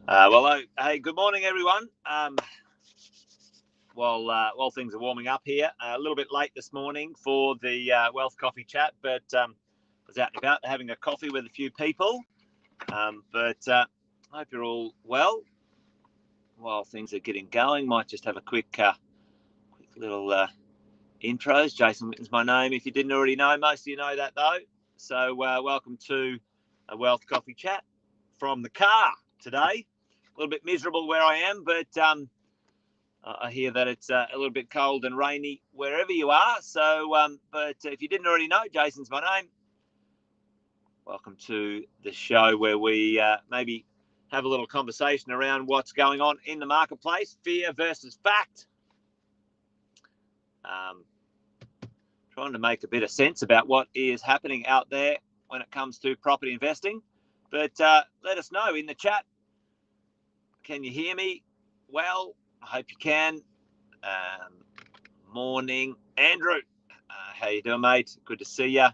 Hey, good morning, everyone. While things are warming up here, a little bit late this morning for the Wealth Coffee Chat, but was out and about having a coffee with a few people. But I hope you're all well. While things are getting going, might just have a quick little intros. Jason Witten's my name. If you didn't already know, most of you know that though. So welcome to a Wealth Coffee Chat from the car today. A little bit miserable where I am, but I hear that it's a little bit cold and rainy wherever you are. But if you didn't already know, Jason's my name. Welcome to the show where we maybe have a little conversation around what's going on in the marketplace, fear versus fact. Trying to make a bit of sense about what is happening out there when it comes to property investing. But let us know in the chat. Can you hear me? Well, I hope you can. Morning, Andrew. How you doing, mate? Good to see you.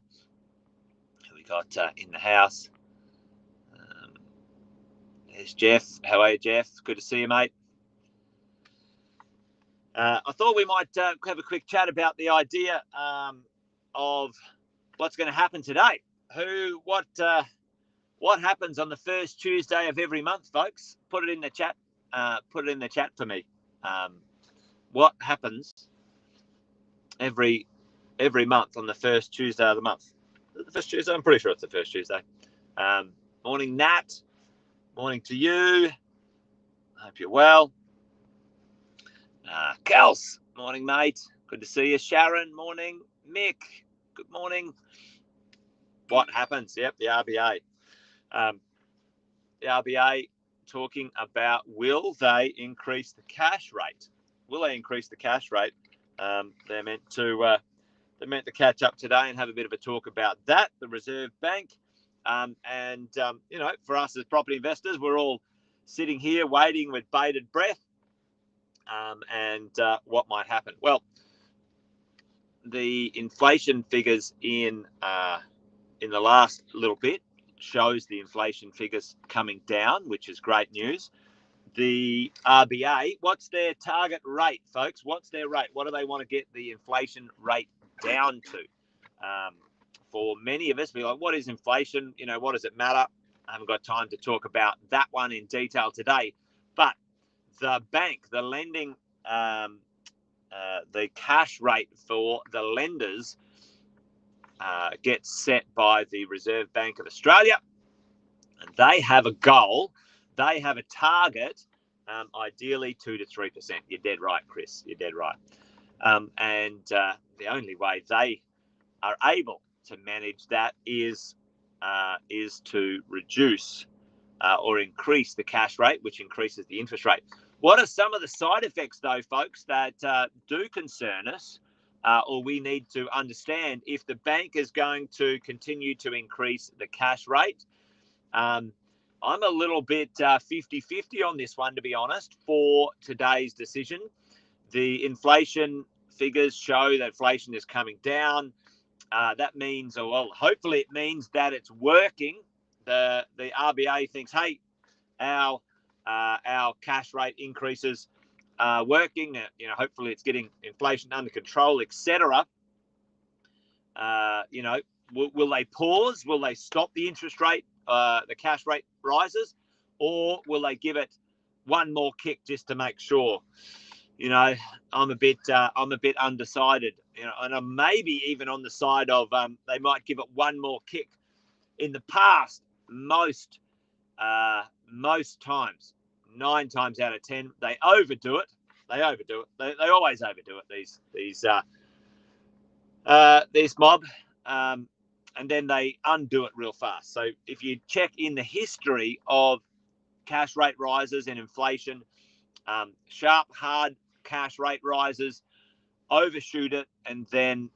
Who we got in the house? There's Jeff. How are you, Jeff? Good to see you, mate. I thought we might have a quick chat about the idea of what's going to happen today. What happens on the first Tuesday of every month, folks? Put it in the chat. Put it in the chat for me. What happens every month on the first Tuesday of the month? The first Tuesday? I'm pretty sure it's the first Tuesday. Morning, Nat. Morning to you. Hope you're well. Kels. Morning, mate. Good to see you. Sharon. Morning. Mick. Good morning. What happens? Yep, the RBA. The RBA talking about will they increase the cash rate? Will they increase the cash rate? They're meant to catch up today and have a bit of a talk about that. The Reserve Bank, for us as property investors, we're all sitting here waiting with bated breath. What might happen? Well, the inflation figures in the last little bit shows the inflation figures coming down, which is great news. The RBA, what's their target rate, folks? What's their rate? What do they want to get the inflation rate down to? For many of us, we're like, what is inflation? What does it matter? I haven't got time to talk about that one in detail today. But the bank, the lending, the cash rate for the lenders gets set by the Reserve Bank of Australia. And they have a goal. They have a target, ideally 2 to 3%. You're dead right, Chris. You're dead right. The only way they are able to manage that is to reduce or increase the cash rate, which increases the interest rate. What are some of the side effects, though, folks, that do concern us, or we need to understand if the bank is going to continue to increase the cash rate? I'm a little bit 50-50 on this one, to be honest, for today's decision. The inflation figures show that inflation is coming down. That means, hopefully it means that it's working. The RBA thinks, hey, our cash rate increases are working. Hopefully it's getting inflation under control, etc. Will they pause? Will they stop the interest rate, the cash rate rises, or will they give it one more kick just to make sure? I'm a bit undecided. And I'm maybe even on the side of they might give it one more kick. In the past, most times, 9 times out of 10, they overdo it. They always overdo it. These mob, and then they undo it real fast. So if you check in the history of cash rate rises and inflation, sharp, hard cash rate rises, overshoot it, and then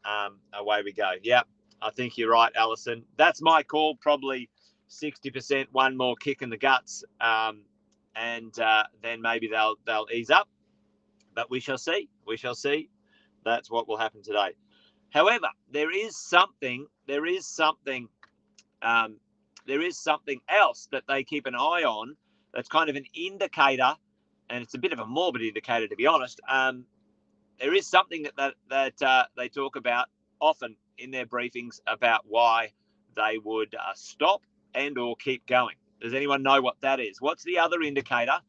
away we go. Yep, I think you're right, Alison. That's my call. Probably 60%, one more kick in the guts, and then maybe they'll ease up. But we shall see. We shall see. That's what will happen today. However, there is something else that they keep an eye on that's kind of an indicator, and it's a bit of a morbid indicator, to be honest. There is something that they talk about often in their briefings about why they would stop and or keep going. Does anyone know what that is? What's the other indicator?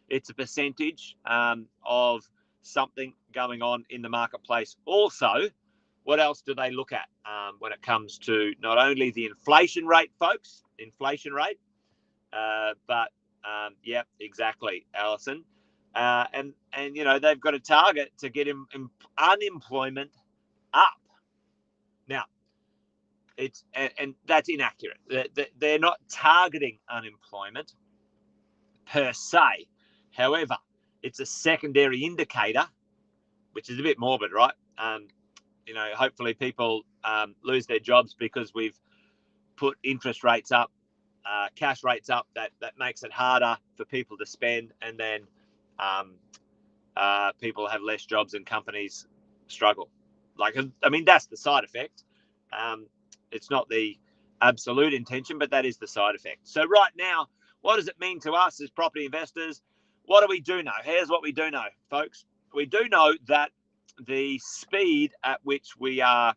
It's a percentage of something going on in the marketplace. Also, what else do they look at when it comes to not only the inflation rate, folks, but yeah, exactly, Alison. And you know, they've got a target to get unemployment up. Now, it's and that's inaccurate. They're not targeting unemployment per se. However, it's a secondary indicator, which is a bit morbid, right? You know, hopefully people lose their jobs because we've put interest rates up, cash rates up. That makes it harder for people to spend, and then people have less jobs and companies struggle. Like, I mean, that's the side effect. It's not the absolute intention, but that is the side effect. So right now, what does it mean to us as property investors? What do we do know? Here's what we do know, folks. We do know that the speed at which we are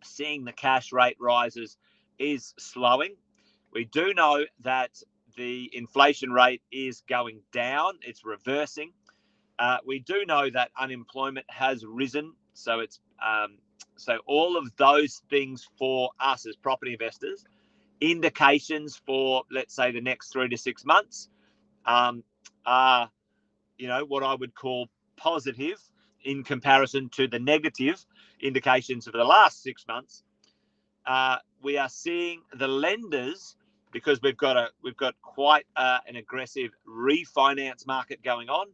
seeing the cash rate rises is slowing. We do know that the inflation rate is going down. It's reversing. We do know that unemployment has risen. So it's so all of those things for us as property investors, indications for, let's say, the next 3 to 6 months, are, you know, what I would call positive in comparison to the negative indications of the last 6 months. We are seeing the lenders, because we've got quite an aggressive refinance market going on.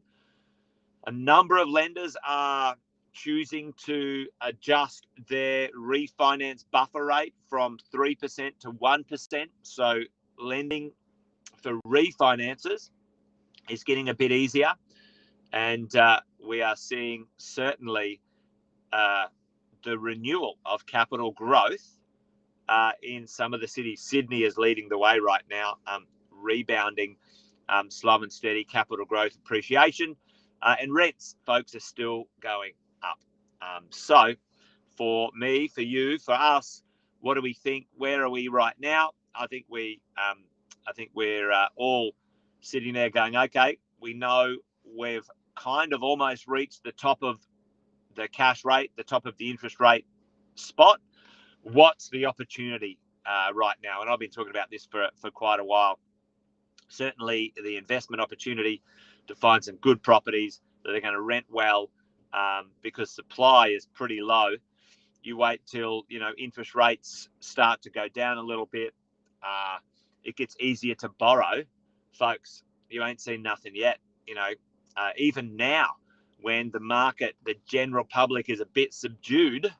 A number of lenders are choosing to adjust their refinance buffer rate from 3% to 1%. So lending for refinances is getting a bit easier. And we are seeing certainly the renewal of capital growth in some of the cities. Sydney is leading the way right now, rebounding slow and steady capital growth appreciation. And rents, folks, are still going up. So for me, for you, for us, what do we think? Where are we right now? I think we're all sitting there going, okay, we know we've kind of almost reached the top of the cash rate, the top of the interest rate spot. What's the opportunity right now? And I've been talking about this for quite a while. Certainly the investment opportunity to find some good properties that are going to rent well, because supply is pretty low. You wait till, you know, interest rates start to go down a little bit. It gets easier to borrow. Folks, you ain't seen nothing yet. You know, even now, when the market, the general public is a bit subdued,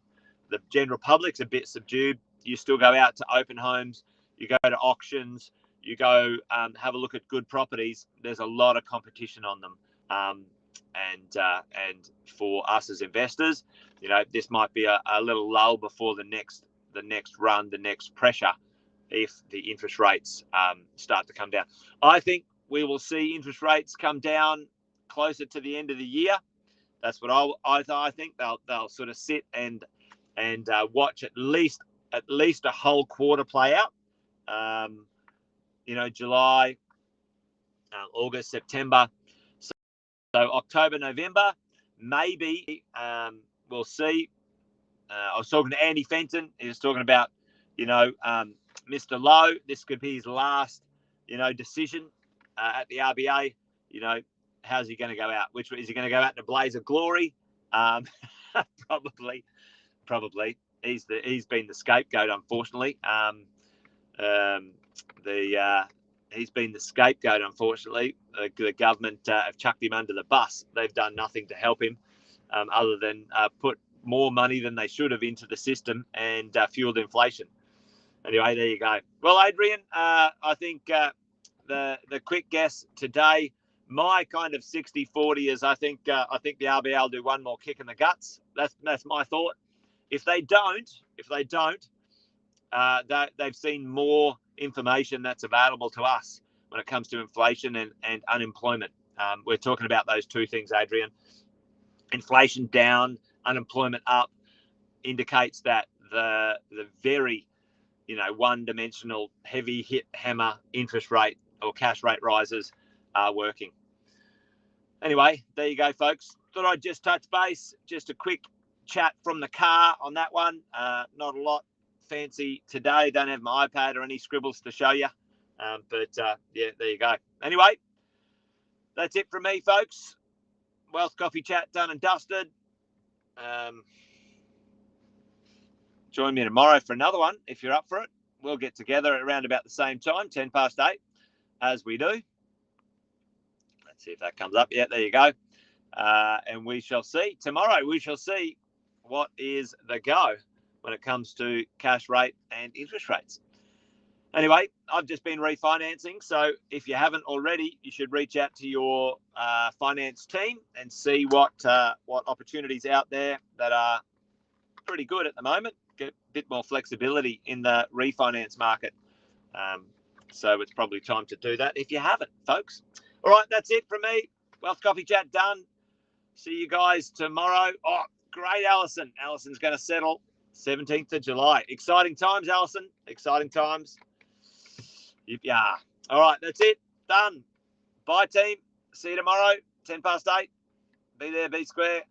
you still go out to open homes, you go to auctions, you go have a look at good properties. There's a lot of competition on them. And for us as investors, you know, this might be a little lull before the next run, the next pressure, if the interest rates start to come down. I think we will see interest rates come down closer to the end of the year. That's what I think. They'll sort of sit and watch at least a whole quarter play out. You know, July, August, September. So October, November, maybe we'll see. I was talking to Andy Fenton. He was talking about, you know, Mr. Lowe. This could be his last, you know, decision at the RBA. You know, how's he going to go out? Which is he going to go out in a blaze of glory? Probably. He's been the scapegoat, unfortunately. He's been the scapegoat, unfortunately. The government have chucked him under the bus. They've done nothing to help him, other than put more money than they should have into the system and fueled inflation. Anyway, there you go. Well, Adrian, I think the quick guess today, my kind of 60-40 is I think the RBA will do one more kick in the guts. That's my thought. If they don't, they've seen more information that's available to us when it comes to inflation and unemployment. We're talking about those two things, Adrian. Inflation down, unemployment up, indicates that the very, one-dimensional heavy hit hammer interest rate or cash rate rises are working. Anyway, there you go, folks. Thought I'd just touch base, just a quick chat from the car on that one. Not a lot fancy today. Don't have my iPad or any scribbles to show you. But yeah, there you go. Anyway, that's it from me, folks. Wealth Coffee Chat done and dusted. Join me tomorrow for another one if you're up for it. We'll get together around about the same time, 8:10, as we do. Let's see if that comes up. Yeah, there you go. And we shall see tomorrow. We shall see what is the go when it comes to cash rate and interest rates. Anyway, I've just been refinancing. So if you haven't already, you should reach out to your finance team and see what opportunities out there that are pretty good at the moment. Get a bit more flexibility in the refinance market. So it's probably time to do that if you haven't, folks. All right, that's it from me. Wealth Coffee Chat done. See you guys tomorrow. Oh, great, Alison. Alison's going to settle 17th of July. Exciting times, Alison. Exciting times. Yeah. All right, that's it. Done. Bye, team. See you tomorrow, 8:10. Be there, be square.